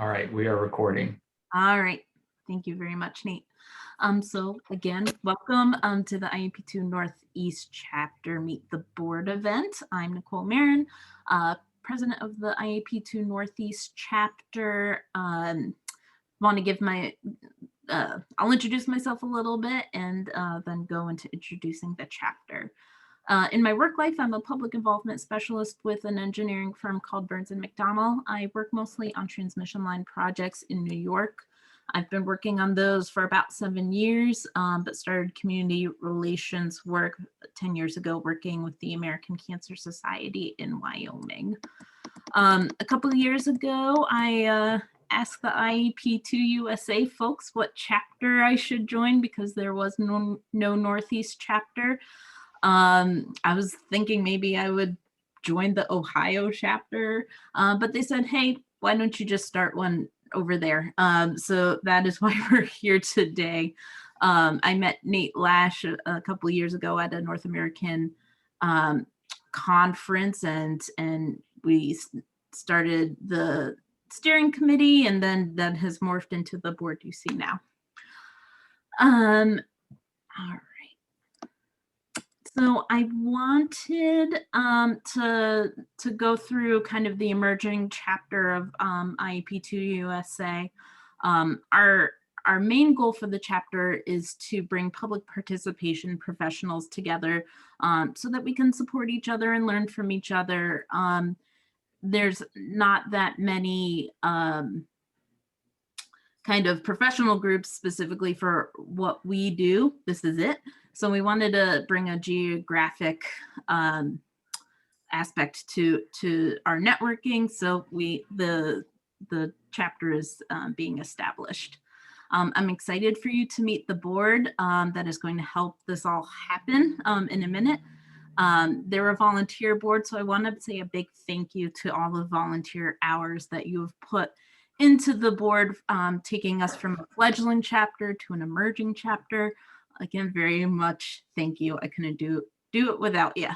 All right, we are recording. All right. Thank you very much, Nate. So again, welcome to the IAP2 Northeast Chapter Meet the Board event. I'm Nicole Marin, president of the IAP2 Northeast Chapter. Want to give my, I'll introduce myself a little bit and then go into introducing the chapter. In my work life, I'm a public involvement specialist with an engineering firm called Burns & McDonnell. I work mostly on transmission line projects in New York. I've been working on those for about 7 years, but started community relations work 10 years ago, working with the American Cancer Society in Wyoming. A couple of years ago, I asked the IAP2 USA folks what chapter I should join because there was no Northeast chapter. I was thinking maybe I would join the Ohio chapter, but they said, hey, why don't you just start one over there? So that is why we're here today. I met Nate Lash a couple of years ago at a North American conference, and we started the steering committee, and then that has morphed into the board you see now. All right. So I wanted to go through kind of the emerging chapter of IAP2 USA. Our main goal for the chapter is to bring public participation professionals together so that we can support each other and learn from each other. There's not that many kind of professional groups specifically for what we do. This is it. So we wanted to bring a geographic aspect to our networking. So the chapter is being established. I'm excited for you to meet the board that is going to help this all happen in a minute. They're a volunteer board, so I want to say a big thank you to all the volunteer hours that you have put into the board, taking us from a fledgling chapter to an emerging chapter. Again, very much thank you. I couldn't do it without you.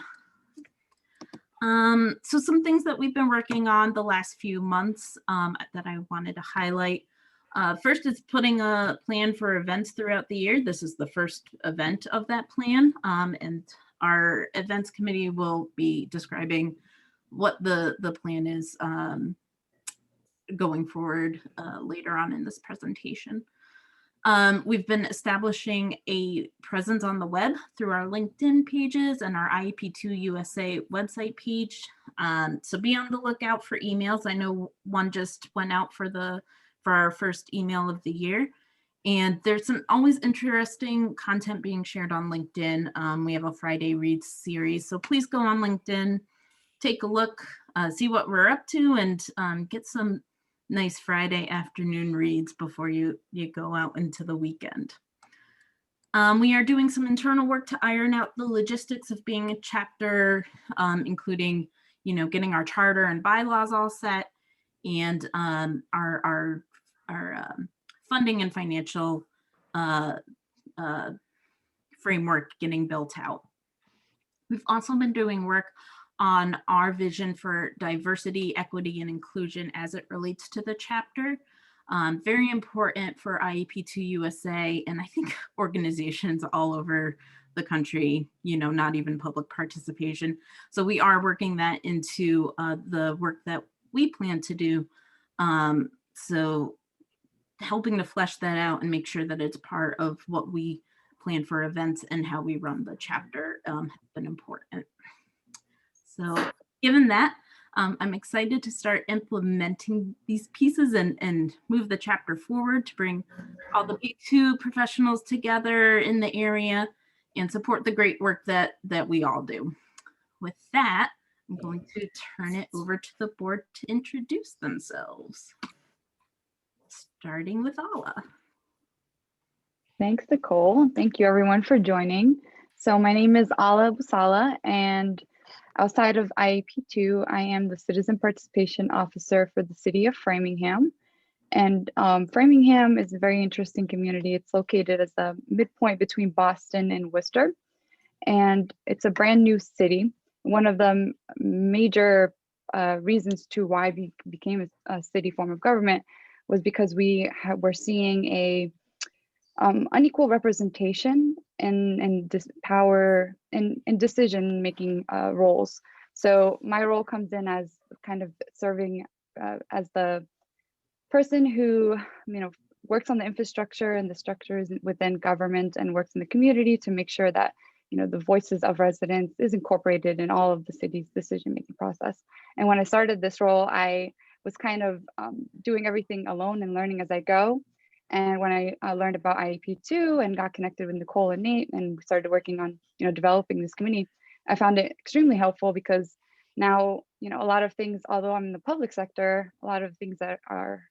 So some things that we've been working on the last few months that I wanted to highlight. First is putting a plan for events throughout the year. This is the first event of that plan, and our events committee will be describing what the plan is going forward later on in this presentation. We've been establishing a presence on the web through our LinkedIn pages and our IAP2 USA website page. So be on the lookout for emails. I know one just went out for our first email of the year. And there's some always interesting content being shared on LinkedIn. We have a Friday Reads series. So please go on LinkedIn, take a look, see what we're up to, and get some nice Friday afternoon reads before you go out into the weekend. We are doing some internal work to iron out the logistics of being a chapter, including, getting our charter and bylaws all set, and our funding and financial framework getting built out. We've also been doing work on our vision for diversity, equity, and inclusion as it relates to the chapter. Very important for IAP2 USA, and I think organizations all over the country, not even public participation. So we are working that into the work that we plan to do. So helping to flesh that out and make sure that it's part of what we plan for events and how we run the chapter has been important. So given that, I'm excited to start implementing these pieces and move the chapter forward to bring all the IAP2 professionals together in the area and support the great work that we all do. With that, I'm going to turn it over to the board to introduce themselves, starting with Ala. Thanks, Nicole. Thank you everyone for joining. So my name is Ala Busala, and outside of IAP2, I am the Citizen Participation Officer for the City of Framingham. And Framingham is a very interesting community. It's located as a midpoint between Boston and Worcester. And it's a brand new city. One of the major reasons to why we became a city form of government was because we're seeing a unequal representation in this power in decision making roles. So my role comes in as kind of serving as the person who, works on the infrastructure and the structures within government and works in the community to make sure that, the voices of residents is incorporated in all of the city's decision-making process. And when I started this role, I was kind of doing everything alone and learning as I go. And when I learned about IAP2 and got connected with Nicole and Nate and started working on, developing this committee, I found it extremely helpful because now, a lot of things, although I'm in the public sector, a lot of things that are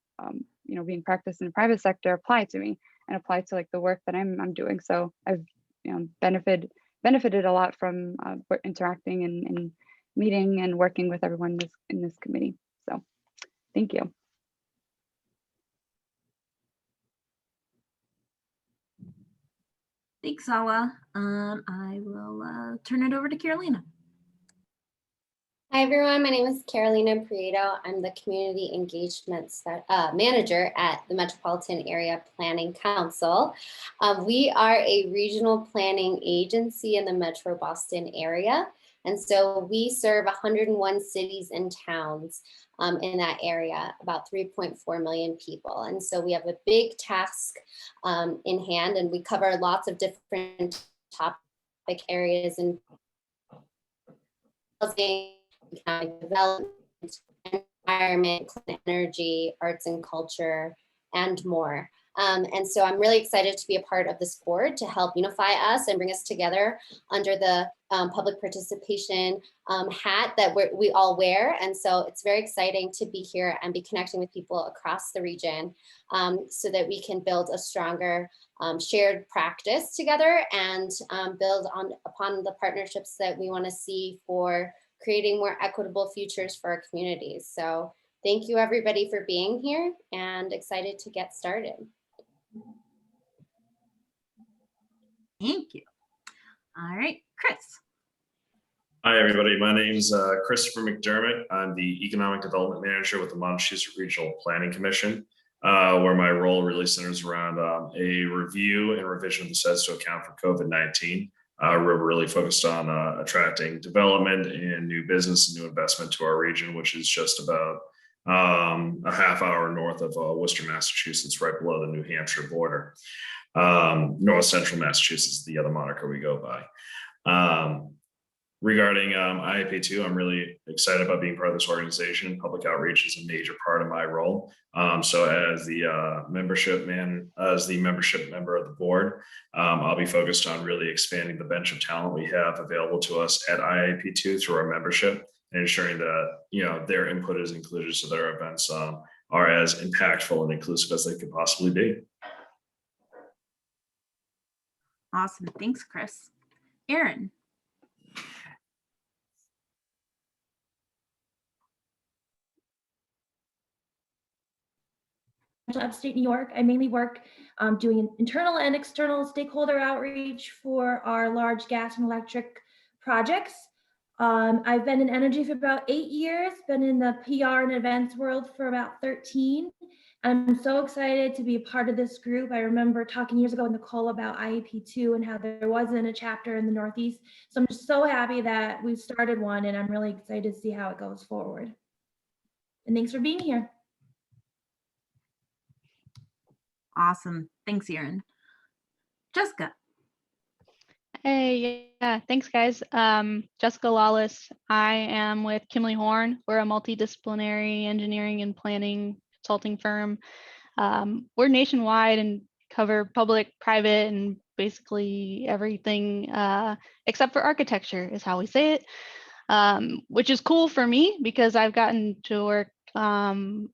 being practiced in the private sector apply to me and apply to like the work that I'm doing. So I've benefited a lot from interacting and meeting and working with everyone in this committee. So thank you. Thanks, Ala. I will turn it over to Carolina. Hi, everyone. My name is Carolina Prieto. I'm the Community Engagement Manager at the Metropolitan Area Planning Council. We are a regional planning agency in the Metro Boston area. And so we serve 101 cities and towns in that area, about 3.4 million people. And so we have a big task in hand, and we cover lots of different topic areas in housing, economic development, environment, clean energy, arts and culture, and more. And so I'm really excited to be a part of this board to help unify us and bring us together under the public participation hat that we all wear. And so it's very exciting to be here and be connecting with people across the region so that we can build a stronger shared practice together and build upon the partnerships that we want to see for creating more equitable futures for our communities. So thank you everybody for being here and excited to get started. Thank you. All right, Chris. Hi, everybody. My name is Christopher McDermott. I'm the Economic Development Manager with the Montechusett Regional Planning Commission, where my role really centers around a review and revision of the sets to account for COVID-19. We're really focused on attracting development and new business and new investment to our region, which is just about a half hour north of Worcester, Massachusetts, right below the New Hampshire border. North Central Massachusetts is the other moniker we go by. Regarding IAP2, I'm really excited about being part of this organization. Public outreach is a major part of my role. So as the membership member of the board, I'll be focused on really expanding the bench of talent we have available to us at IAP2 through our membership and ensuring that their input is included so that our events are as impactful and inclusive as they could possibly be. Awesome. Thanks, Chris. Erin. Upstate New York. I mainly work doing internal and external stakeholder outreach for our large gas and electric projects. I've been in energy for about 8 years, been in the PR and events world for about 13. I'm so excited to be a part of this group. I remember talking years ago with Nicole about IAP2 and how there wasn't a chapter in the Northeast. So I'm just so happy that we've started one, and I'm really excited to see how it goes forward. And thanks for being here. Awesome. Thanks, Erin. Jessica. Hey, yeah, thanks guys. Jessica Lawless. I am with Kimley Horn. We're a multidisciplinary engineering and planning consulting firm. We're nationwide and cover public, private, and basically everything except for architecture is how we say it, which is cool for me because I've gotten to work all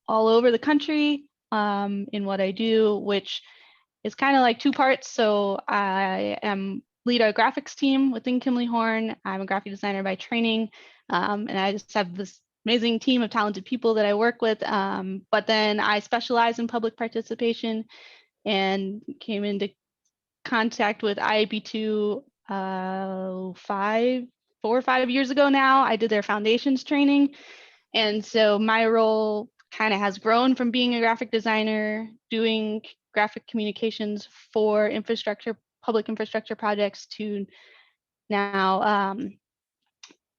over the country in what I do, which is kind of like two parts. So I am lead our graphics team within Kimley Horn. I'm a graphic designer by training, and I just have this amazing team of talented people that I work with. But then I specialize in public participation and came into contact with IAP2 4 or 5 years ago now. I did their foundations training. And so my role kind of has grown from being a graphic designer, doing graphic communications for infrastructure, public infrastructure projects, to now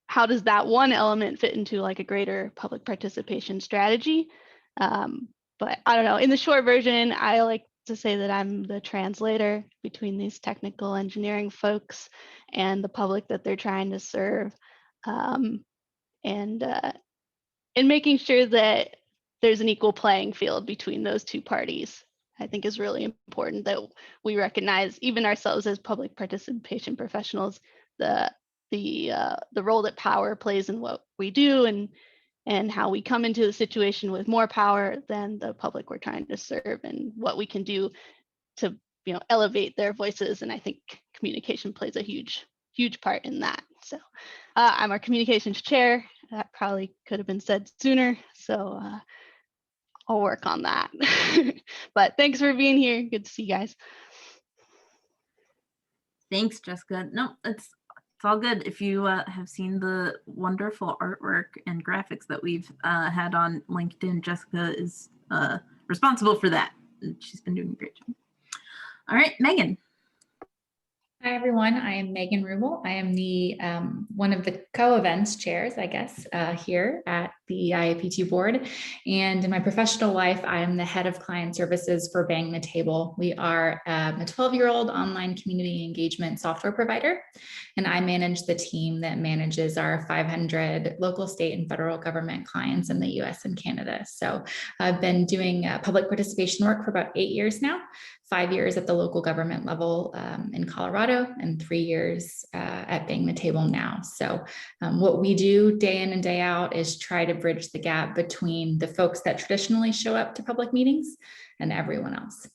how does that one element fit into like a greater public participation strategy? But I don't know, in the short version, I like to say that I'm the translator between these technical engineering folks and the public that they're trying to serve. And making sure that there's an equal playing field between those two parties, I think is really important, that we recognize, even ourselves as public participation professionals, the role that power plays in what we do, and how we come into the situation with more power than the public we're trying to serve, and what we can do to elevate their voices. And I think communication plays a huge part in that. So I'm our communications chair. That probably could have been said sooner, so I'll work on that. But thanks for being here. Good to see you guys. Thanks, Jessica. No, it's all good. If you have seen the wonderful artwork and graphics that we've had on LinkedIn, Jessica is responsible for that. And she's been doing a great job. All right, Megan. Hi, everyone. I am Megan Rubel. I am the one of the co-events chairs, I guess, here at the IAP2 board. And in my professional life, I am the head of client services for Bang the Table. We are a 12-year-old online community engagement software provider, and I manage the team that manages our 500 local, state, and federal government clients in the US and Canada. So I've been doing public participation work for about 8 years now. 5 years at the local government level in Colorado, and 3 years at Bang the Table now. So what we do day in and day out is try to bridge the gap between the folks that traditionally show up to public meetings and everyone else,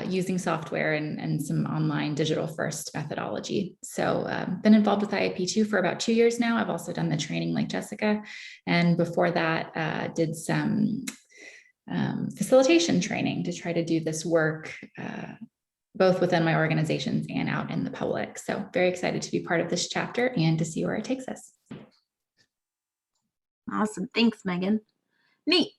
using software and some online digital first methodology. So been involved with IAP2 for about 2 years now. I've also done the training like Jessica. And before that, did some facilitation training to try to do this work both within my organizations and out in the public. So very excited to be part of this chapter and to see where it takes us. Awesome. Thanks, Megan. Nate.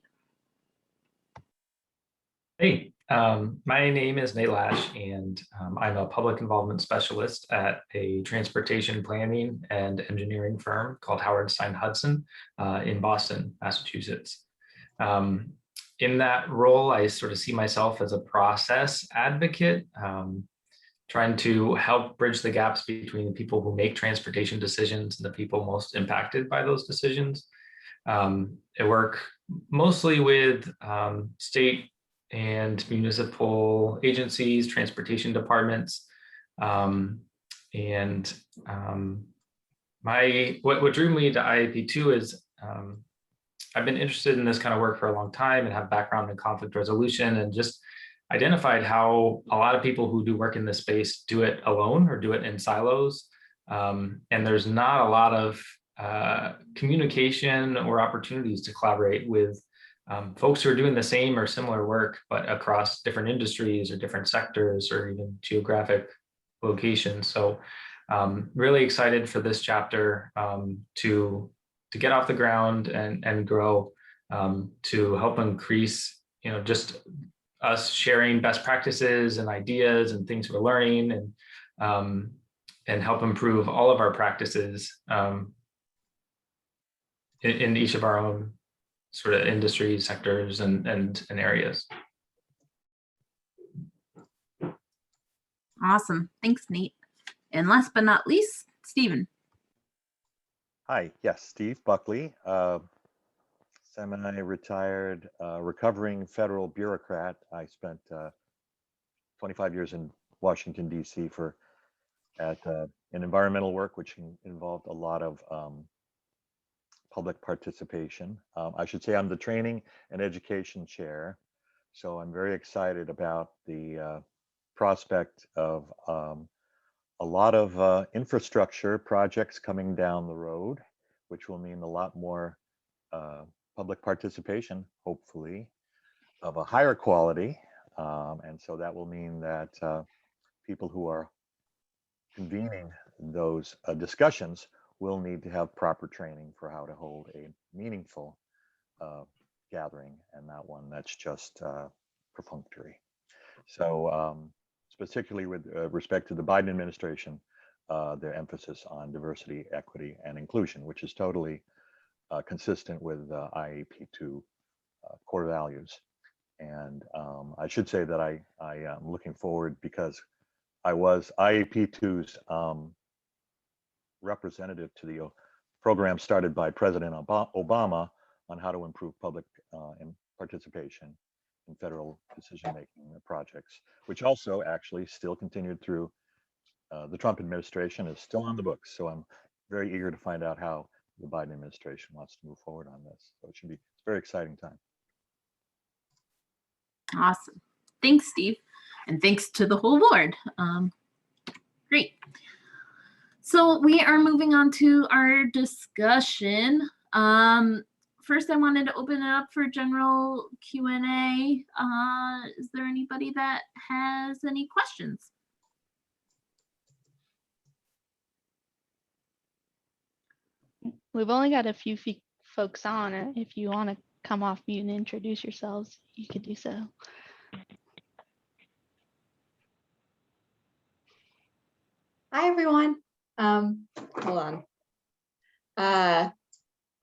Hey, my name is Nate Lash, and I'm a public involvement specialist at a transportation planning and engineering firm called Howard Stein Hudson in Boston, Massachusetts. In that role, I sort of see myself as a process advocate, trying to help bridge the gaps between the people who make transportation decisions and the people most impacted by those decisions. I work mostly with state and municipal agencies, transportation departments, what drew me to IAP2 is I've been interested in this kind of work for a long time and have background in conflict resolution, and just identified how a lot of people who do work in this space do it alone or do it in silos. And there's not a lot of communication or opportunities to collaborate with folks who are doing the same or similar work, but across different industries or different sectors or even geographic locations. So really excited for this chapter to get off the ground and grow, to help increase, just us sharing best practices and ideas and things we're learning, and help improve all of our practices in each of our own sort of industries, sectors, and areas. Awesome. Thanks, Nate. And last but not least, Stephen. Hi, yes, Steve Buckley, semi-retired, recovering federal bureaucrat. I spent 25 years in Washington, D.C. in environmental work, which involved a lot of public participation. I should say I'm the training and education chair, so I'm very excited about the prospect of a lot of infrastructure projects coming down the road, which will mean a lot more public participation, hopefully, of a higher quality. And so that will mean that people who are convening those discussions will need to have proper training for how to hold a meaningful gathering and not one that's just perfunctory. So particularly with respect to the Biden administration, their emphasis on diversity, equity, and inclusion, which is totally consistent with IAP2 core values. And I should say that I am looking forward because I was IAP2's representative to the program started by President Obama on how to improve public participation in federal decision-making projects, which also actually still continued through the Trump administration, is still on the books. So I'm very eager to find out how the Biden administration wants to move forward on this. So it should be a very exciting time. Awesome. Thanks, Steve. And thanks to the whole board. Great. So we are moving on to our discussion. First, I wanted to open it up for general Q&A. Is there anybody that has any questions? We've only got a few folks on. If you want to come off mute and introduce yourselves, you could do so. Hi, everyone. Hold on.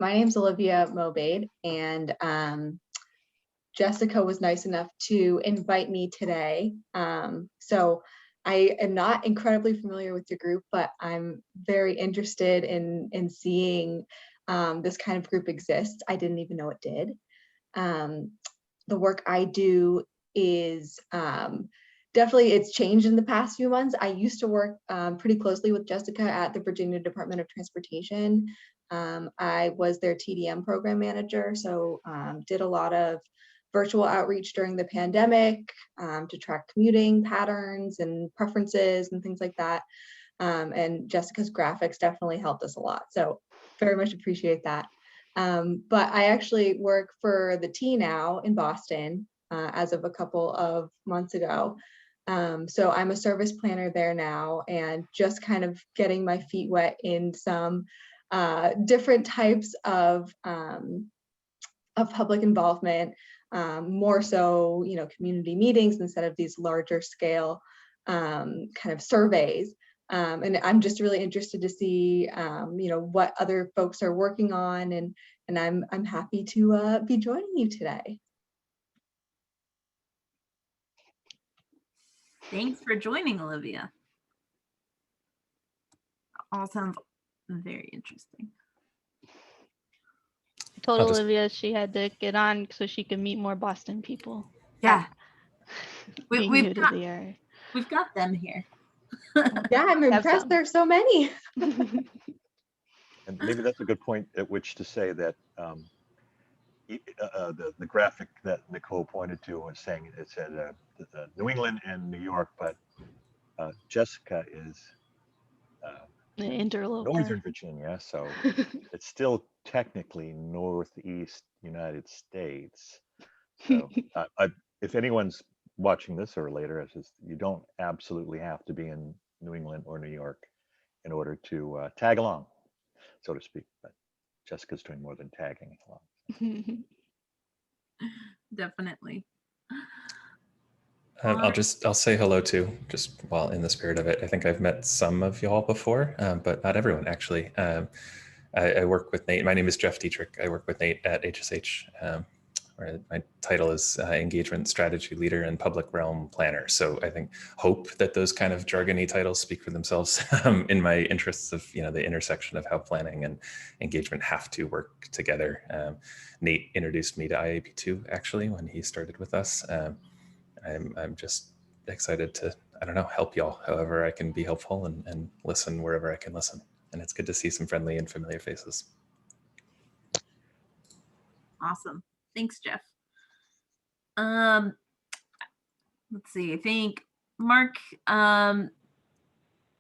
My name's Olivia Mobade, and Jessica was nice enough to invite me today. So I am not incredibly familiar with your group, but I'm very interested in seeing this kind of group exist. I didn't even know it did. The work I do is definitely, it's changed in the past few months. I used to work pretty closely with Jessica at the Virginia Department of Transportation. I was their TDM program manager, so did a lot of virtual outreach during the pandemic to track commuting patterns and preferences and things like that. And Jessica's graphics definitely helped us a lot. So very much appreciate that. But I actually work for the T now in Boston as of a couple of months ago. So I'm a service planner there now, and just kind of getting my feet wet in some different types of public involvement, more so, you know, community meetings instead of these larger scale kind of surveys. And I'm just really interested to see, you know, what other folks are working on, and I'm happy to be joining you today. Thanks for joining, Olivia. All sounds very interesting. I told Olivia she had to get on so she could meet more Boston people. Yeah. We've got them here. Yeah, I'm impressed. There's so many. And maybe that's a good point at which to say that the graphic that Nicole pointed to was saying it said New England and New York, but Jessica is Northern Virginia, so it's still technically Northeast United States. So if anyone's watching this or later, it's just, you don't absolutely have to be in New England or New York in order to tag along, so to speak. But Jessica's doing more than tagging along. Definitely. I'll say hello too, just while in the spirit of it. I think I've met some of y'all before, but not everyone actually. I work with Nate. My name is Jeff Dietrich. I work with Nate at HSH, where my title is Engagement Strategy Leader and Public Realm Planner. So I hope that those kind of jargony titles speak for themselves in my interests of, you know, the intersection of how planning and engagement have to work together. Nate introduced me to IAP2 actually when he started with us. I'm just excited to, I don't know, help y'all however I can be helpful and listen wherever I can listen. And it's good to see some friendly and familiar faces. Awesome. Thanks, Jeff. Let's see, I think Mark,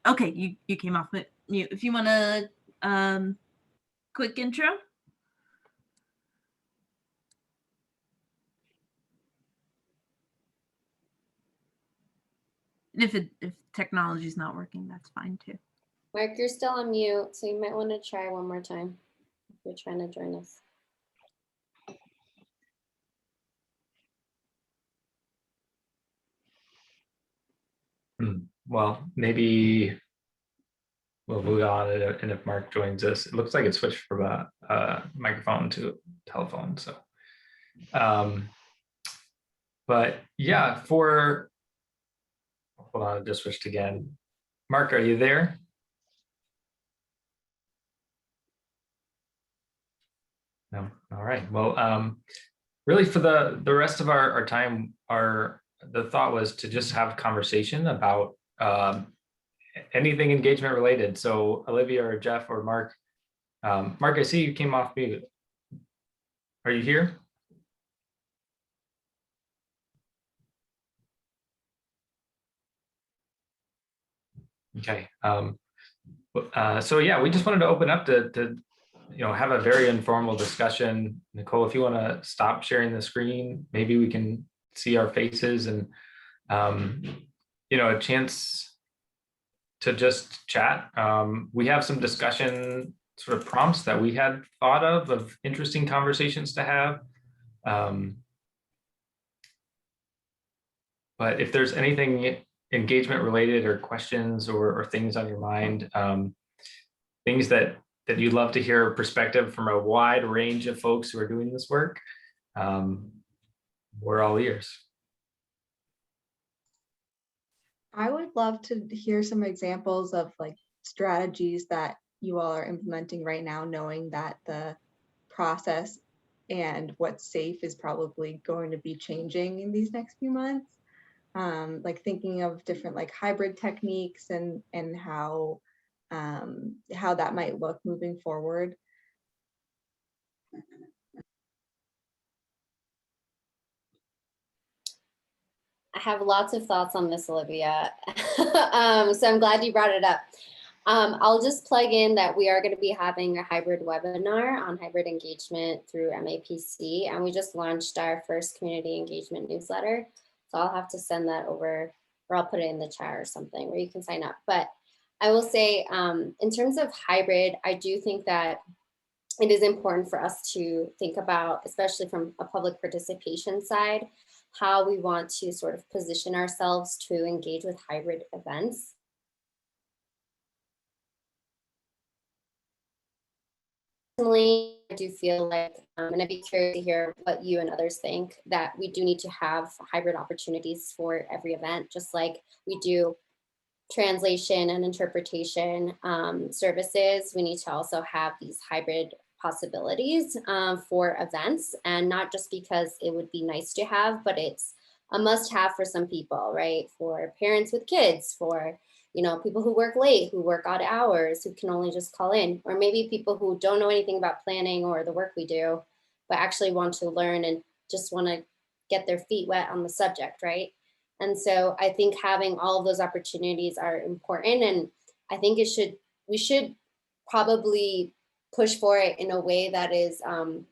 okay, you came off mute. If you want to quick intro. If technology is not working, that's fine too. Mark, you're still on mute, so you might want to try one more time if you're trying to join us. Well, maybe we'll move on, and if Mark joins us, it looks like it switched from a microphone to telephone. So, but yeah, hold on, I just switched again. Mark, are you there? No. All right. Well, really, for the rest of our time, the thought was to just have a conversation about anything engagement related. So Olivia or Jeff or Mark, Mark, I see you came off mute. Are you here? Okay. So yeah, we just wanted to open up to have a very informal discussion. Nicole, if you want to stop sharing the screen, maybe we can see our faces and a chance to just chat. We have some discussion sort of prompts that we had thought of interesting conversations to have. But if there's anything engagement related or questions or things on your mind, things that you'd love to hear perspective from a wide range of folks who are doing this work, we're all ears. I would love to hear some examples of like strategies that you all are implementing right now, knowing that the process and what's safe is probably going to be changing in these next few months. Like thinking of different like hybrid techniques and how that might look moving forward. I have lots of thoughts on this, Olivia. So I'm glad you brought it up. I'll just plug in that we are going to be having a hybrid webinar on hybrid engagement through MAPC, and we just launched our first community engagement newsletter. So I'll have to send that over, or I'll put it in the chat or something where you can sign up. But I will say, in terms of hybrid, I do think that it is important for us to think about, especially from a public participation side, how we want to sort of position ourselves to engage with hybrid events. Personally, I do feel like, and I'd be curious to hear what you and others think, that we do need to have hybrid opportunities for every event, just like we do translation and interpretation services. We need to also have these hybrid possibilities for events, and not just because it would be nice to have, but it's a must have for some people, right? For parents with kids, for people who work late, who work odd hours, who can only just call in, or maybe people who don't know anything about planning or the work we do, but actually want to learn and just want to get their feet wet on the subject, right? And so I think having all of those opportunities are important, and I think we should probably push for it in a way that is, a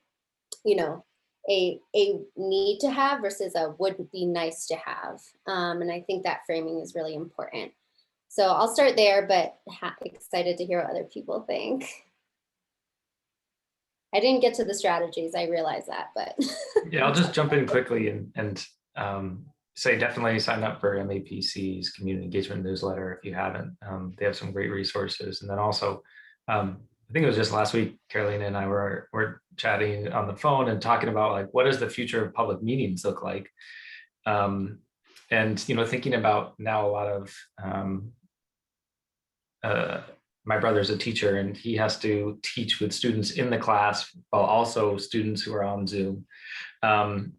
need to have versus a would be nice to have. And I think that framing is really important. So I'll start there, but excited to hear what other people think. I didn't get to the strategies, I realize that, but. Yeah, I'll just jump in quickly and say definitely sign up for MAPC's community engagement newsletter if you haven't. They have some great resources. And then also, I think it was just last week, Caroline and I were chatting on the phone and talking about like, what does the future of public meetings look like? And, thinking about now a lot of, my brother's a teacher and he has to teach with students in the class while also students who are on Zoom. And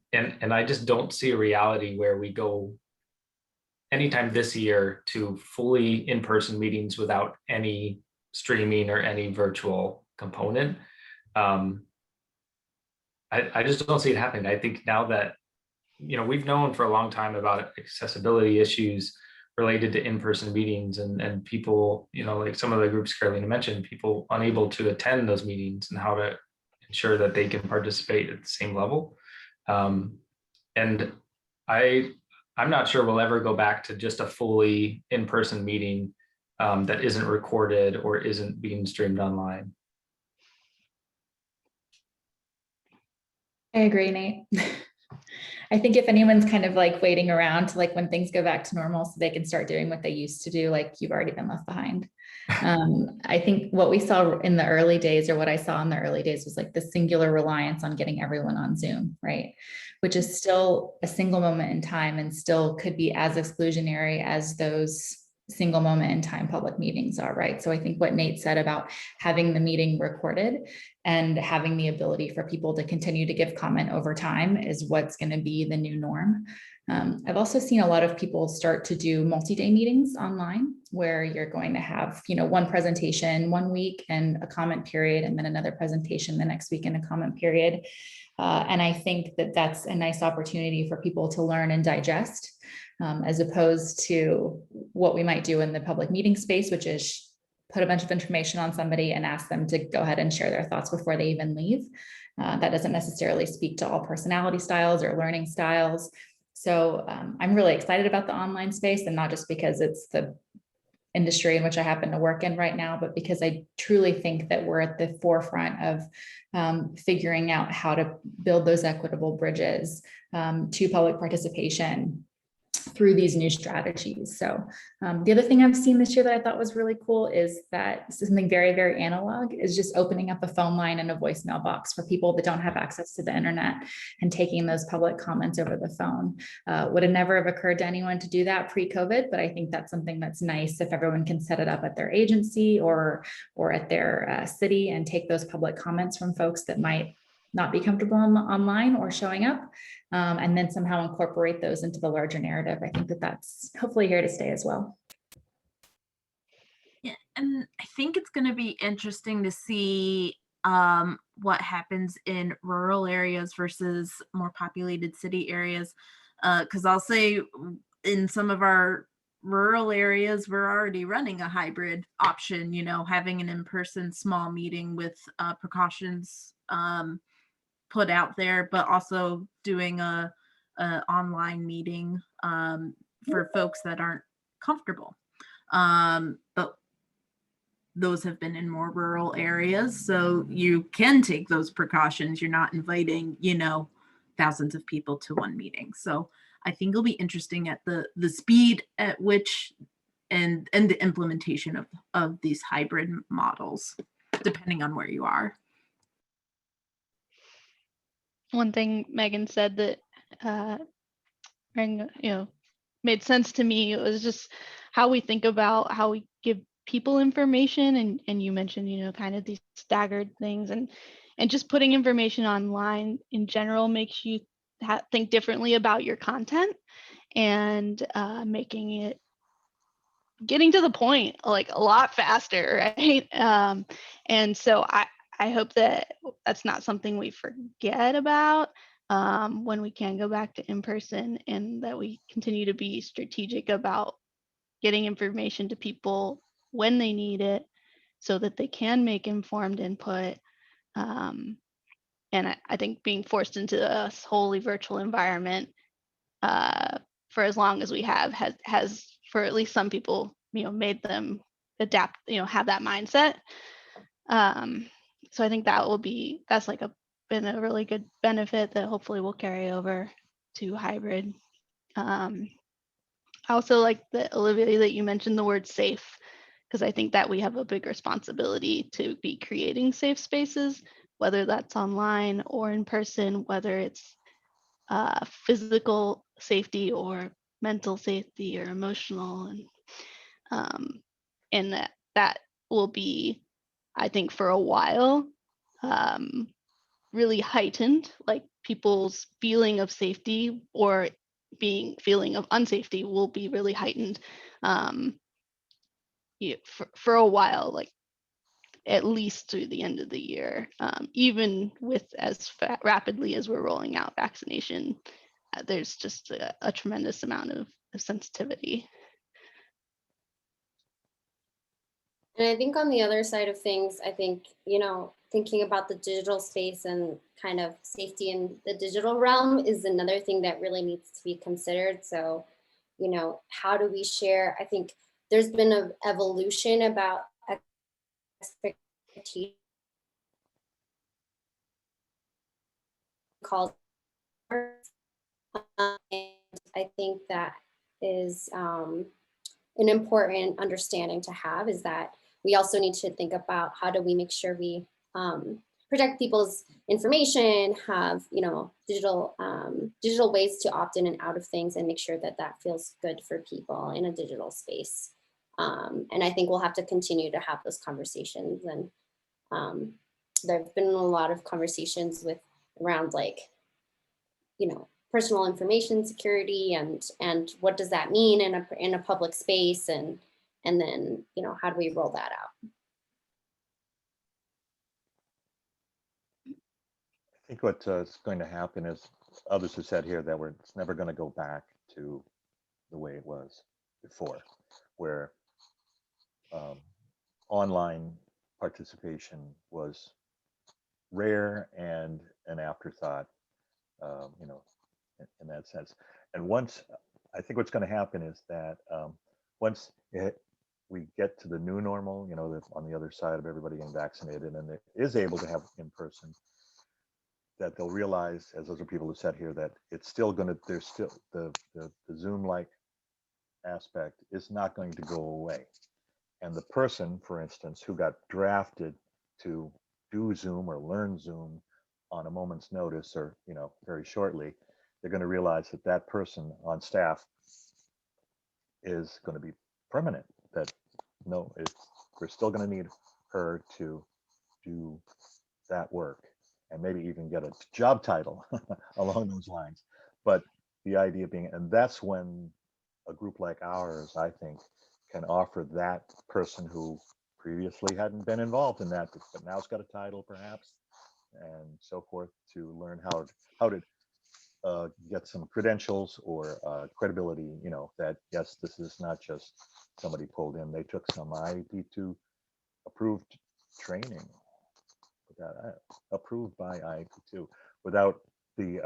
I just don't see a reality where we go anytime this year to fully in-person meetings without any streaming or any virtual component. I just don't see it happening. I think now that, we've known for a long time about accessibility issues related to in-person meetings and people, like some of the groups Carolina mentioned, people unable to attend those meetings and how to ensure that they can participate at the same level. And I'm not sure we'll ever go back to just a fully in-person meeting that isn't recorded or isn't being streamed online. I agree, Nate. I think if anyone's kind of like waiting around to like when things go back to normal so they can start doing what they used to do, like you've already been left behind. I think what we saw in the early days, or what I saw in the early days, was like the singular reliance on getting everyone on Zoom, right? Which is still a single moment in time and still could be as exclusionary as those single moment in time public meetings are, right? So I think what Nate said about having the meeting recorded and having the ability for people to continue to give comment over time is what's going to be the new norm. I've also seen a lot of people start to do multi-day meetings online where you're going to have, you know, one presentation one week and a comment period, and then another presentation the next week and a comment period. And I think that that's a nice opportunity for people to learn and digest, as opposed to what we might do in the public meeting space, which is put a bunch of information on somebody and ask them to go ahead and share their thoughts before they even leave. That doesn't necessarily speak to all personality styles or learning styles. So I'm really excited about the online space, and not just because it's the industry in which I happen to work in right now, but because I truly think that we're at the forefront of figuring out how to build those equitable bridges to public participation through these new strategies. So the other thing I've seen this year that I thought was really cool is that this is something very, very analog, is just opening up a phone line and a voicemail box for people that don't have access to the internet and taking those public comments over the phone. Would have never have occurred to anyone to do that pre-COVID, but I think that's something that's nice if everyone can set it up at their agency or at their city and take those public comments from folks that might not be comfortable online or showing up, and then somehow incorporate those into the larger narrative. I think that that's hopefully here to stay as well. Yeah, and I think it's going to be interesting to see what happens in rural areas versus more populated city areas. Because I'll say in some of our rural areas, we're already running a hybrid option, you know, having an in-person small meeting with precautions put out there, but also doing a online meeting for folks that aren't comfortable. But those have been in more rural areas, so you can take those precautions. You're not inviting, you know, thousands of people to one meeting. So I think it'll be interesting at the speed at which and the implementation of these hybrid models, depending on where you are. One thing Megan said that made sense to me. It was just how we think about how we give people information, and you mentioned, you know, kind of these staggered things, and just putting information online in general makes you think differently about your content, and making it getting to the point like a lot faster, right? And so I hope that that's not something we forget about when we can go back to in-person, and that we continue to be strategic about getting information to people when they need it so that they can make informed input. And I think being forced into a wholly virtual environment for as long as we has for at least some people, you know, made them adapt, you know, have that mindset. So I think that's like been a really good benefit that hopefully will carry over to hybrid. I also like that, Olivia, that you mentioned the word safe, because I think that we have a big responsibility to be creating safe spaces, whether that's online or in person, whether it's physical safety or mental safety or emotional, and that will be, I think, for a while, really heightened. Like people's feeling of safety or feeling of unsafety will be really heightened for a while, like at least through the end of the year, even with as rapidly as we're rolling out vaccination. There's just a tremendous amount of sensitivity. And I think on the other side of things, I think, you know, thinking about the digital space and kind of safety in the digital realm is another thing that really needs to be considered. So, you know, how do we share? I think there's been an evolution about expectations called I think that is an important understanding to have, is that we also need to think about how do we make sure we protect people's information, have digital ways to opt in and out of things, and make sure that that feels good for people in a digital space. And I think we'll have to continue to have those conversations. And there've been a lot of conversations around like, personal information security and what does that mean in a public space, and then how do we roll that out? I think what's going to happen is, others have said here, that it's never going to go back to the way it was before, where online participation was rare and an afterthought, in that sense. And I think what's going to happen is that once we get to the new normal, on the other side of everybody getting vaccinated and it is able to have in person, that they'll realize, as other people have said here, that it's still going to, there's still the Zoom-like aspect is not going to go away. And the person, for instance, who got drafted to do Zoom or learn Zoom on a moment's notice, or very shortly, they're going to realize that that person on staff is going to be permanent. That we're still going to need her to do that work, and maybe even get a job title along those lines. But the idea being, and that's when a group like ours, I think, can offer that person who previously hadn't been involved in that, but now's got a title perhaps, and so forth, to learn how to get some credentials or credibility, that yes, this is not just somebody pulled in. They took some IAP2 approved training, approved by IAP2, without the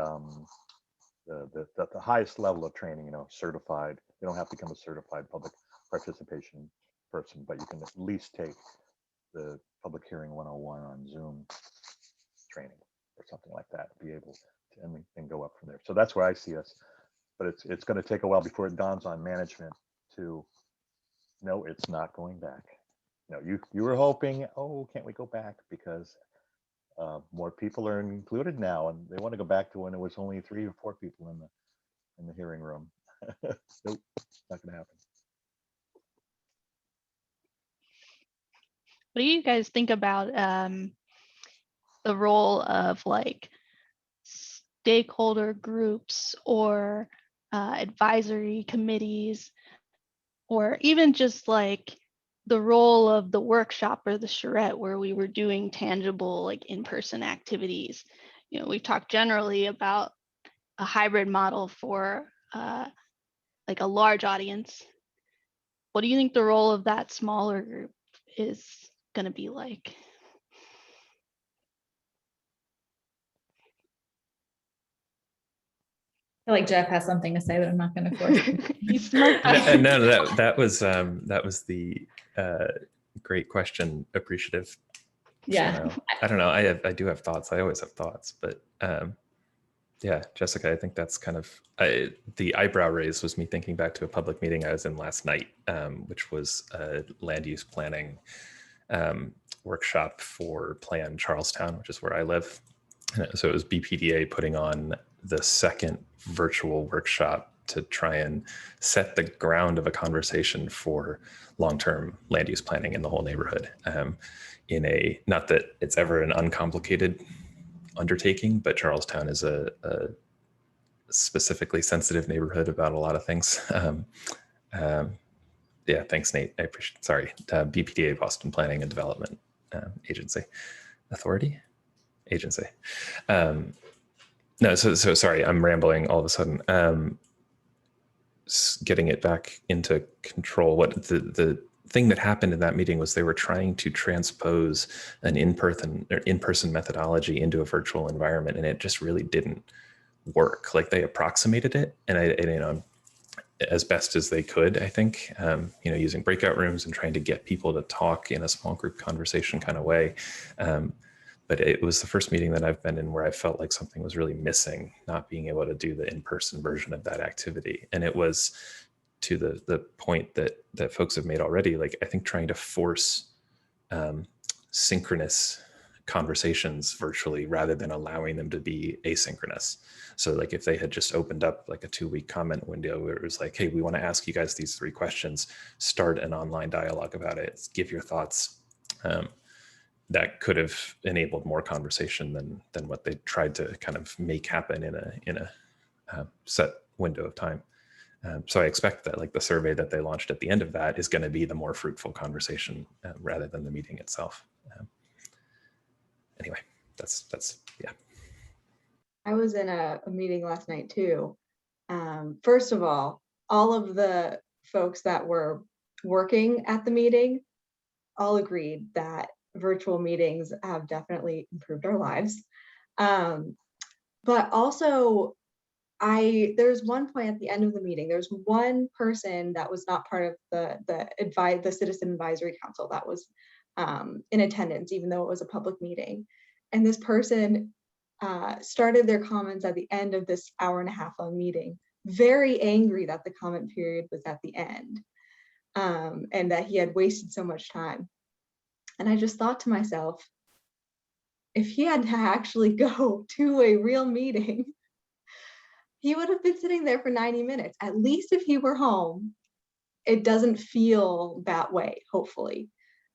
highest level of training, certified. You don't have to become a certified public participation person, but you can at least take the public hearing 101 on Zoom training or something like that, be able to, and go up from there. So that's where I see us, but it's going to take a while before it dawns on management to know it's not going back. You were hoping, oh, can't we go back, because more people are included now, and they want to go back to when it was only 3 or 4 people in the hearing room. Nope, not going to happen. What do you guys think about the role of like stakeholder groups or advisory committees, or even just like the role of the workshop or the charrette where we were doing tangible like in-person activities? We've talked generally about a hybrid model for like a large audience. What do you think the role of that smaller group is going to be like? I feel like Jeff has something to say, but I'm not going to force him. He's smart. No, that was the great question. Appreciative. Yeah. So, I don't know. I do have thoughts. I always have thoughts, but yeah, Jessica, I think that's kind of the eyebrow raise was me thinking back to a public meeting I was in last night, which was a land use planning workshop for Plan Charlestown, which is where I live. So it was BPDA putting on the second virtual workshop to try and set the ground of a conversation for long-term land use planning in the whole neighborhood. Not that it's ever an uncomplicated undertaking, but Charlestown is a specifically sensitive neighborhood about a lot of things. Yeah, thanks, Nate. I appreciate. Sorry, BPDA, Boston Planning and Development Authority. No, so sorry, I'm rambling all of a sudden. Getting it back into control. What the thing that happened in that meeting was they were trying to transpose an in-person methodology into a virtual environment, and it just really didn't work. Like they approximated it, and as best as they could, I think, using breakout rooms and trying to get people to talk in a small group conversation kind of way. but it was the first meeting that I've been in where I felt like something was really missing, not being able to do the in-person version of that activity. And it was to the point that folks have made already, like I think trying to force synchronous conversations virtually rather than allowing them to be asynchronous. So like if they had just opened up like a 2-week comment window where it was like, hey, we want to ask you guys these 3 questions, start an online dialogue about it, give your thoughts. That could have enabled more conversation than what they tried to kind of make happen in a set window of time. So I expect that like the survey that they launched at the end of that is going to be the more fruitful conversation rather than the meeting itself. Anyway, that's yeah. I was in a meeting last night too. First of all of the folks that were working at the meeting all agreed that virtual meetings have definitely improved our lives. But also, there's one point at the end of the meeting, there's one person that was not part of the Citizen Advisory Council that was in attendance, even though it was a public meeting. And this person started their comments at the end of this 1.5-hour long meeting, very angry that the comment period was at the end, and that he had wasted so much time. And I just thought to myself, if he had to actually go to a real meeting, he would have been sitting there for 90 minutes. At least if he were home, it doesn't feel that way, hopefully.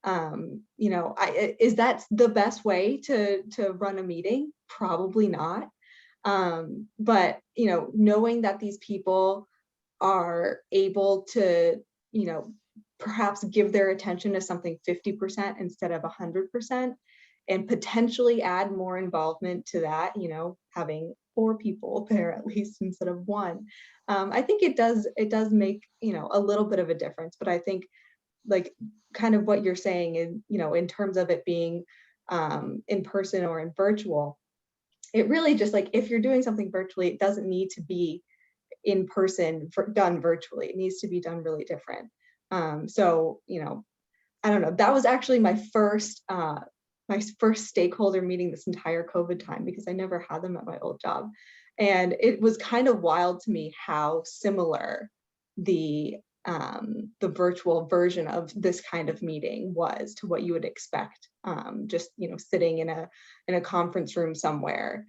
Is that the best way to run a meeting? Probably not. But, knowing that these people are able to, perhaps give their attention to something 50% instead of 100%, and potentially add more involvement to that, having 4 people there at least instead of 1. I think it does make, a little bit of a difference. But I think like kind of what you're saying is, in terms of it being in person or in virtual, it really just like if you're doing something virtually, it doesn't need to be in person done virtually. It needs to be done really different. So, I don't know. That was actually my first stakeholder meeting this entire COVID time, because I never had them at my old job. And it was kind of wild to me how similar the virtual version of this kind of meeting was to what you would expect, just, sitting in a conference room somewhere.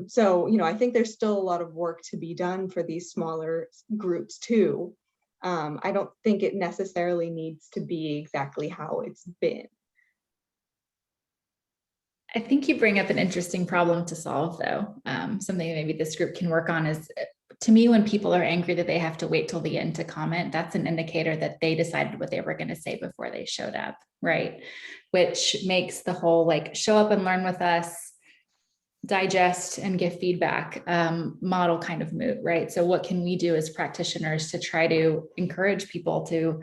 So, I think there's still a lot of work to be done for these smaller groups too. I don't think it necessarily needs to be exactly how it's been. I think you bring up an interesting problem to solve, though. Something maybe this group can work on is, to me, when people are angry that they have to wait till the end to comment, that's an indicator that they decided what they were going to say before they showed up, right? Which makes the whole like show up and learn with us, digest and give feedback model kind of moot, right? So what can we do as practitioners to try to encourage people to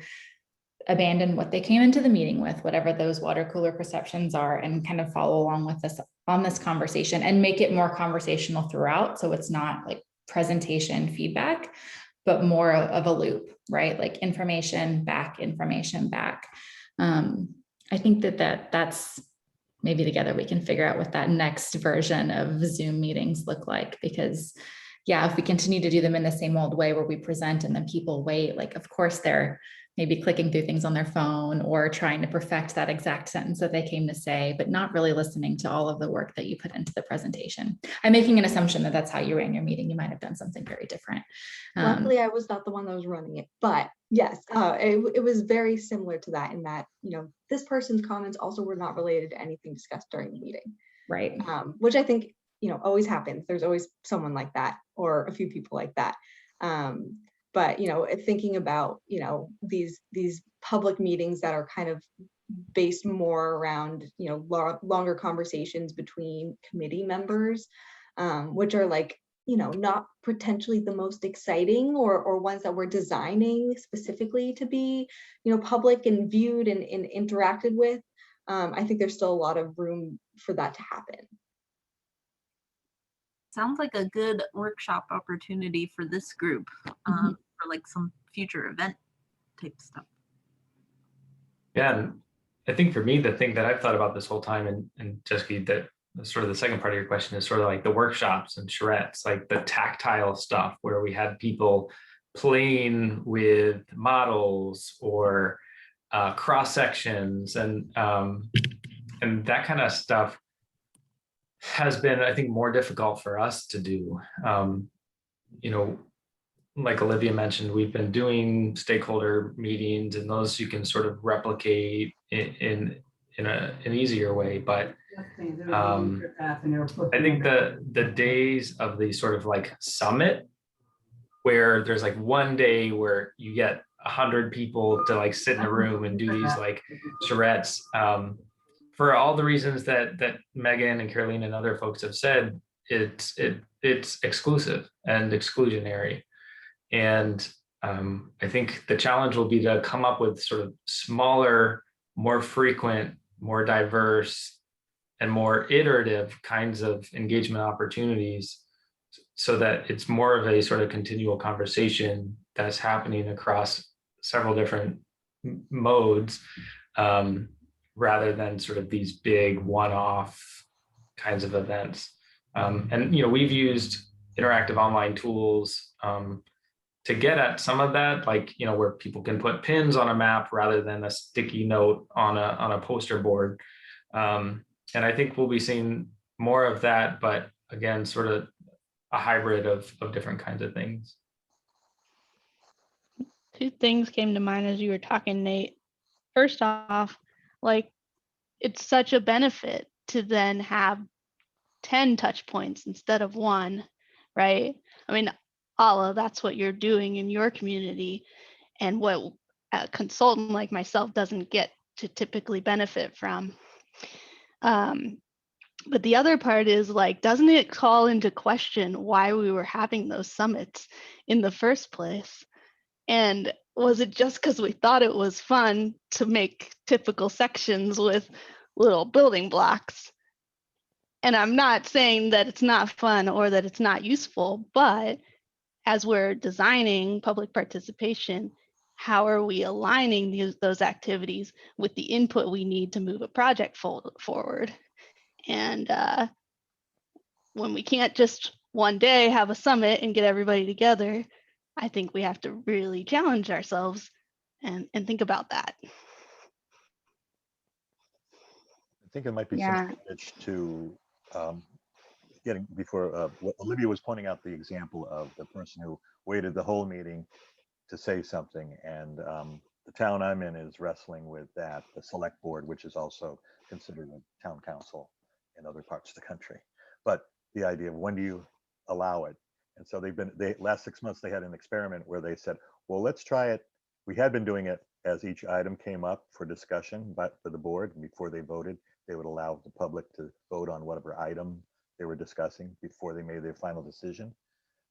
abandon what they came into the meeting with, whatever those water cooler perceptions are, and kind of follow along with us on this conversation and make it more conversational throughout. So it's not like presentation feedback, but more of a loop, right? Like information back. I think that's maybe together we can figure out what that next version of Zoom meetings look like, because yeah, if we continue to do them in the same old way where we present and then people wait, like, of course they're maybe clicking through things on their phone or trying to perfect that exact sentence that they came to say, but not really listening to all of the work that you put into the presentation. I'm making an assumption that that's how you ran your meeting. You might have done something very different. Luckily, I was not the one that was running it, but yes, it was very similar to that in that, this person's comments also were not related to anything discussed during the meeting. Right. Which I think, always happens. There's always someone like that or a few people like that. But, thinking about, these public meetings that are kind of based more around, longer conversations between committee members, which are like, not potentially the most exciting or ones that we're designing specifically to be, public and viewed and interacted with. I think there's still a lot of room for that to happen. Sounds like a good workshop opportunity for this group, for like some future event type stuff. Yeah, and I think for me, the thing that I've thought about this whole time, and Jessica, that sort of the second part of your question is sort of like the workshops and charrettes, like the tactile stuff where we had people playing with models or cross sections and that kind of stuff has been, I think, more difficult for us to do. You know, like Olivia mentioned, we've been doing stakeholder meetings, and those you can sort of replicate in an easier way. But I think the days of the sort of like summit, where there's like one day where you get 100 people to like sit in a room and do these like charrettes, for all the reasons that Megan and Caroline and other folks have said, it's exclusive and exclusionary. And I think the challenge will be to come up with sort of smaller, more frequent, more diverse, and more iterative kinds of engagement opportunities, so that it's more of a sort of continual conversation that's happening across several different modes, rather than sort of these big one-off kinds of events. And we've used interactive online tools to get at some of that, like where people can put pins on a map rather than a sticky note on a poster board. And I think we'll be seeing more of that, but again, sort of a hybrid of different kinds of things. Two things came to mind as you were talking, Nate. First off, like, it's such a benefit to then have 10 touch points instead of one, right? I mean, Ala, that's what you're doing in your community, and what a consultant like myself doesn't get to typically benefit from. But the other part is, like, doesn't it call into question why we were having those summits in the first place? And was it just because we thought it was fun to make typical sections with little building blocks? And I'm not saying that it's not fun or that it's not useful, but as we're designing public participation, how are we aligning those activities with the input we need to move a project forward? And when we can't just one day have a summit and get everybody together, I think we have to really challenge ourselves and think about that. I think it might be some advantage to getting before what Olivia was pointing out, the example of the person who waited the whole meeting to say something. And the town I'm in is wrestling with that, the select board, which is also considered a town council in other parts of the country. But the idea of when do you allow it? And so last 6 months, they had an experiment where they said, well, let's try it. We had been doing it as each item came up for discussion, but for the board, and before they voted, they would allow the public to vote on whatever item they were discussing before they made their final decision.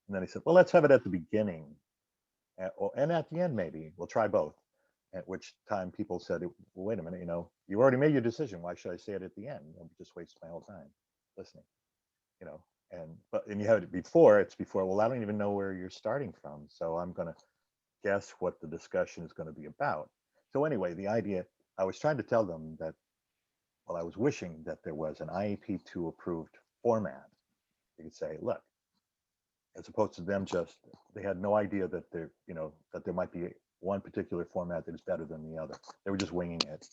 And then he said, well, let's have it at the beginning and at the end, maybe we'll try both. At which time people said, well, wait a minute, you already made your decision. Why should I say it at the end? I'll just waste my whole time listening, and you have it before, well, I don't even know where you're starting from. So I'm going to guess what the discussion is going to be about. So anyway, the idea, I was trying to tell them that, well, I was wishing that there was an IAP2 approved format. You could say, look, as opposed to them they had no idea that there might be one particular format that is better than the other. They were just winging it.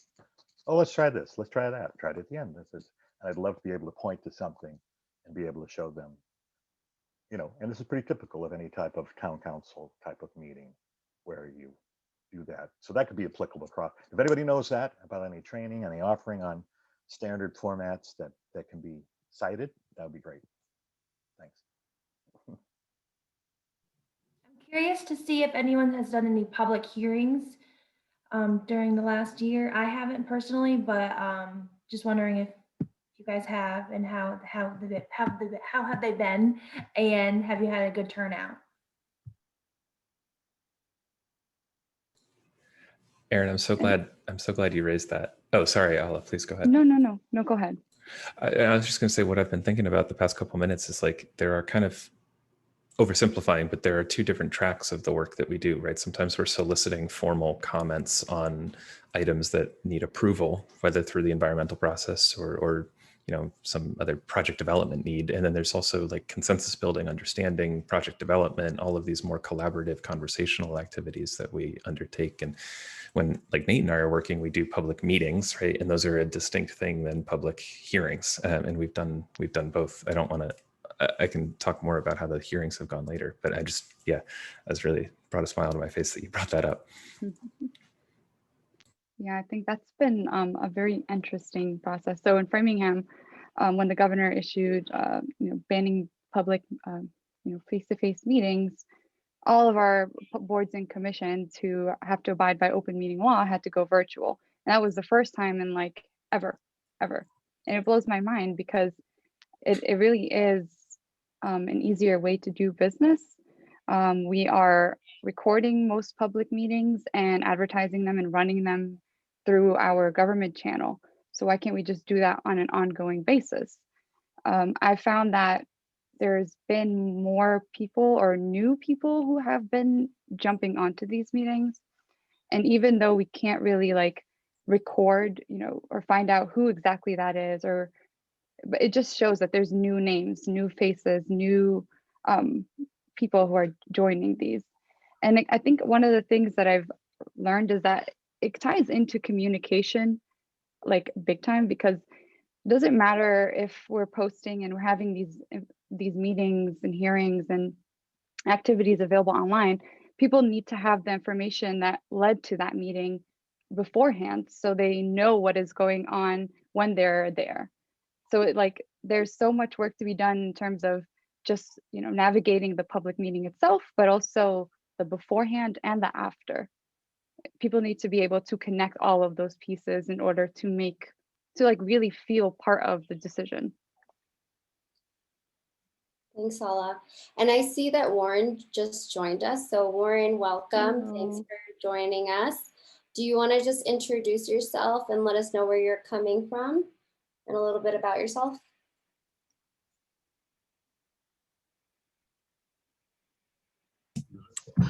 Oh, let's try this. Let's try that. Try it at the end. And I'd love to be able to point to something and be able to show them, and this is pretty typical of any type of town council type of meeting where you do that. So that could be applicable across. If anybody knows that about any training, any offering on standard formats that can be cited, that would be great. Thanks. I'm curious to see if anyone has done any public hearings during the last year. I haven't personally, but just wondering if you guys have, and how have they been, and have you had a good turnout? Erin, I'm so glad you raised that. Oh, sorry, Ala, please go ahead. No, go ahead. I was just going to say, what I've been thinking about the past couple minutes is, like, there are kind of oversimplifying, but there are two different tracks of the work that we do, right? Sometimes we're soliciting formal comments on items that need approval, whether through the environmental process or some other project development need. And then there's also like consensus building, understanding, project development, all of these more collaborative conversational activities that we undertake. And when like Nate and I are working, we do public meetings, right? And those are a distinct thing than public hearings. And we've done both. I can talk more about how the hearings have gone later, but that's really brought a smile to my face that you brought that up. Yeah, I think that's been a very interesting process. So in Framingham, when the governor issued, banning public, face-to-face meetings, all of our boards and commissions who have to abide by open meeting law had to go virtual. And that was the first time in like ever. And it blows my mind because it really is an easier way to do business. We are recording most public meetings and advertising them and running them through our government channel. So why can't we just do that on an ongoing basis? I found that there's been more people or new people who have been jumping onto these meetings. And even though we can't really like record, or find out who exactly that is, but it just shows that there's new names, new faces, new people who are joining these. And I think one of the things that I've learned is that it ties into communication like big time, because it doesn't matter if we're posting and we're having these meetings and hearings and activities available online. People need to have the information that led to that meeting beforehand so they know what is going on when they're there. So there's so much work to be done in terms of just navigating the public meeting itself, but also the beforehand and the after. People need to be able to connect all of those pieces in order to really feel part of the decision. Thanks, Ala. And I see that Warren just joined us. So Warren, welcome. Hello. Thanks for joining us. Do you want to just introduce yourself and let us know where you're coming from and a little bit about yourself?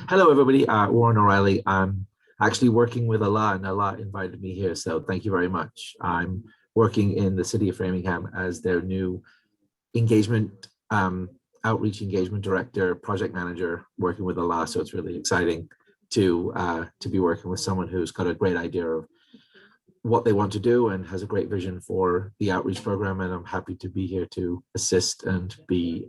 Hello, everybody. Warren O'Reilly. I'm actually working with Allah, and Allah invited me here, so thank you very much. I'm working in the city of Framingham as their new engagement, outreach engagement director, project manager, working with Allah. So it's really exciting to be working with someone who's got a great idea of what they want to do and has a great vision for the outreach program. And I'm happy to be here to assist and be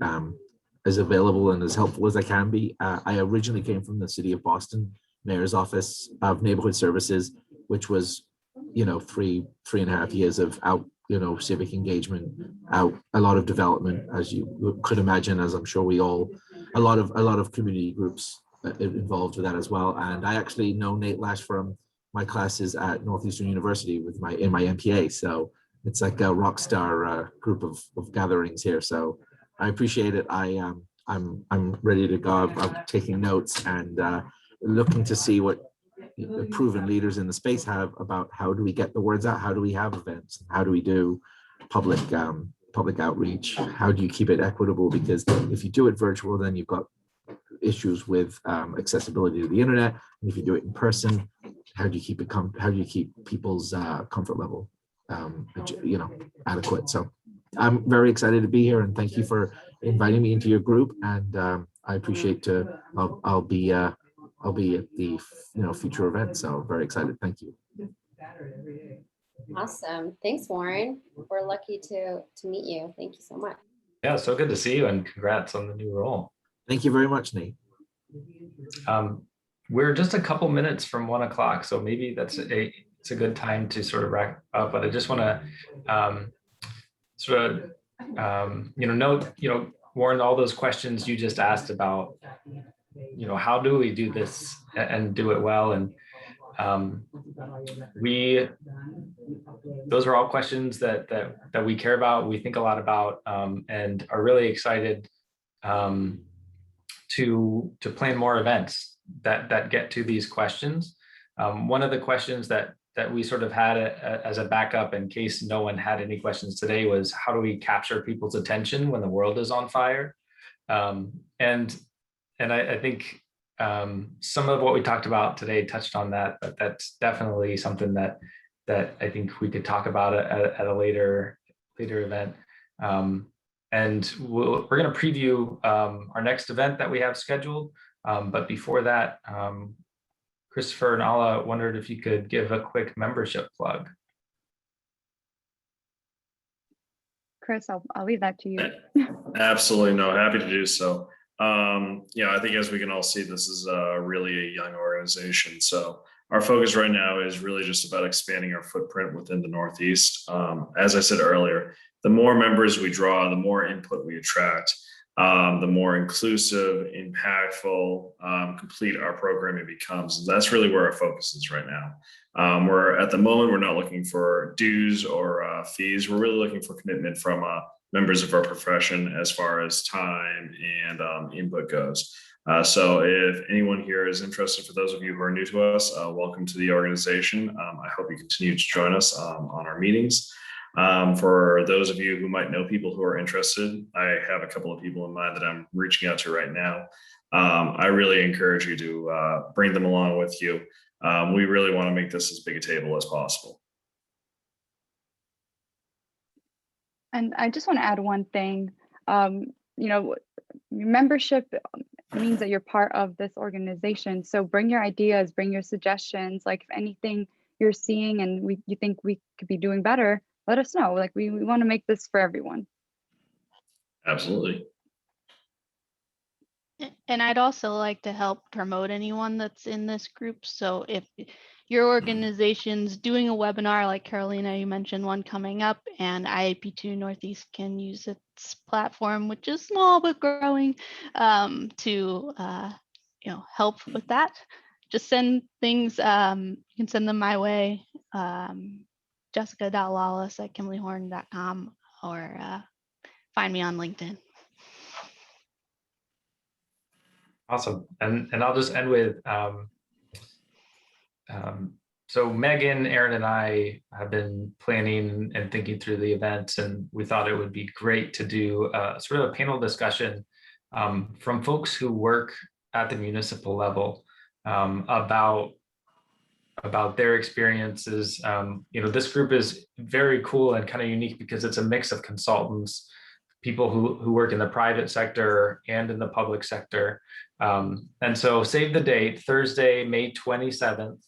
as available and as helpful as I can be. I originally came from the city of Boston, Mayor's Office of Neighborhood Services, which was, 3.5 years of civic engagement, a lot of development, as you could imagine, as I'm sure a lot of community groups involved with that as well. And I actually know Nate Lash from my classes at Northeastern University in my MPA. So it's like a rock star group of gatherings here. So I appreciate it. I'm ready to go. I'm taking notes and looking to see what the proven leaders in the space have about how do we get the words out, how do we have events, how do we do public outreach, how do you keep it equitable, because if you do it virtual, then you've got issues with accessibility to the internet, and if you do it in person, how do you keep people's comfort level adequate. So I'm very excited to be here, and thank you for inviting me into your group, and I appreciate I'll be at the future event, so very excited. Thank you. Awesome. Thanks, Warren. We're lucky to meet you. Thank you so much. Yeah, so good to see you, and congrats on the new role. Thank you very much, Nate. We're just a couple minutes from 1 o'clock, so maybe it's a good time to sort of wrap up. But I just want to note, Warren, all those questions you just asked about, how do we do this and do it well? And those are all questions that we care about, we think a lot about, and are really excited to plan more events that get to these questions. One of the questions that we sort of had as a backup in case no one had any questions today was, how do we capture people's attention when the world is on fire? And I think some of what we talked about today touched on that, but that's definitely something that I think we could talk about at a later event. And we're going to preview our next event that we have scheduled. But before that, Christopher and Ala wondered if you could give a quick membership plug. Chris, I'll leave that to you. Absolutely, no, happy to do so. I think as we can all see, this is really a young organization. So our focus right now is really just about expanding our footprint within the Northeast. As I said earlier, the more members we draw, the more input we attract, the more inclusive, impactful, complete our programming becomes. And that's really where our focus is right now. We're at the moment, we're not looking for dues or fees. We're really looking for commitment from members of our profession as far as time and input goes. So if anyone here is interested, for those of you who are new to us, welcome to the organization. I hope you continue to join us on our meetings. For those of you who might know people who are interested, I have a couple of people in mind that I'm reaching out to right now. I really encourage you to bring them along with you. We really want to make this as big a table as possible. And I just want to add one thing. Membership means that you're part of this organization. So bring your ideas, bring your suggestions. Like if anything you're seeing and you think we could be doing better, let us know. Like we want to make this for everyone. Absolutely. And I'd also like to help promote anyone that's in this group. So if your organization's doing a webinar, like Carolina, you mentioned one coming up, and IAP2 Northeast can use its platform, which is small but growing, to help with that. Just send things. You can send them my way. Jessica.lawless@kimleyhorn.com or find me on LinkedIn. Awesome. And I'll just end with, so Megan, Aaron, and I have been planning and thinking through the event, and we thought it would be great to do sort of a panel discussion from folks who work at the municipal level about their experiences. This group is very cool and kind of unique because it's a mix of consultants, people who work in the private sector and in the public sector. And so save the date, Thursday, May 27th,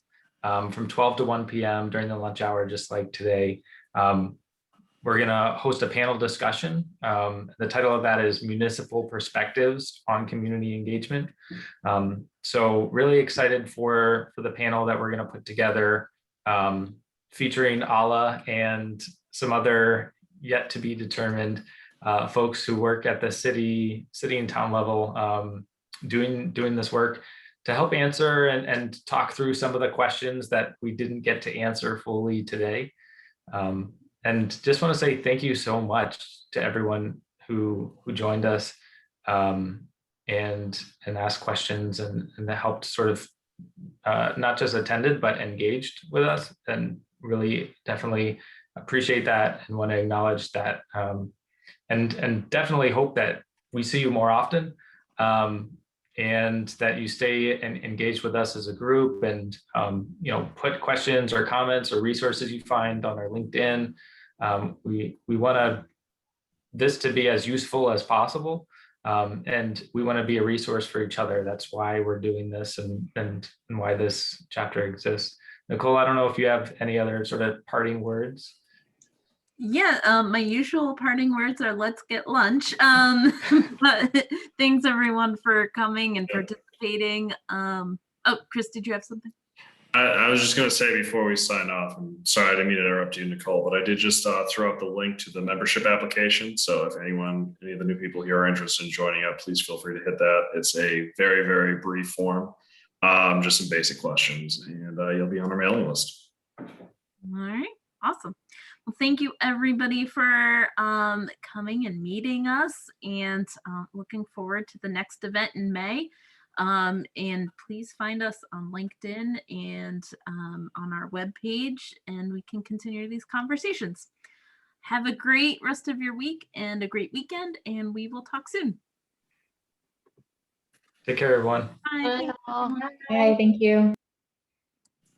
from 12 to 1 p.m. during the lunch hour, just like today. We're gonna host a panel discussion. The title of that is Municipal Perspectives on Community Engagement. So really excited for the panel that we're gonna put together, featuring Ala and some other yet to be determined folks who work at the city and town level, doing this work to help answer and talk through some of the questions that we didn't get to answer fully today. And just want to say thank you so much to everyone who joined us and asked questions and that helped sort of not just attended but engaged with us, and really definitely appreciate that and want to acknowledge that. And definitely hope that we see you more often, and that you stay and engage with us as a group, and put questions or comments or resources you find on our LinkedIn. We want this to be as useful as possible, and we want to be a resource for each other. That's why we're doing this and why this chapter exists. Nicole, I don't know if you have any other sort of parting words. Yeah, my usual parting words are let's get lunch. But thanks everyone for coming and participating. Oh, Chris, did you have something? I was just going to say before we sign off, I'm sorry, I didn't mean to interrupt you, Nicole, but I did just throw out the link to the membership application. So if any of the new people here are interested in joining up, please feel free to hit that. It's a very, very brief form, just some basic questions, and you'll be on our mailing list. All right, awesome. Well, thank you everybody for coming and meeting us, and looking forward to the next event in May. And please find us on LinkedIn and on our webpage, and we can continue these conversations. Have a great rest of your week and a great weekend, and we will talk soon. Take care, everyone. Bye. Bye, all. Bye, thank you.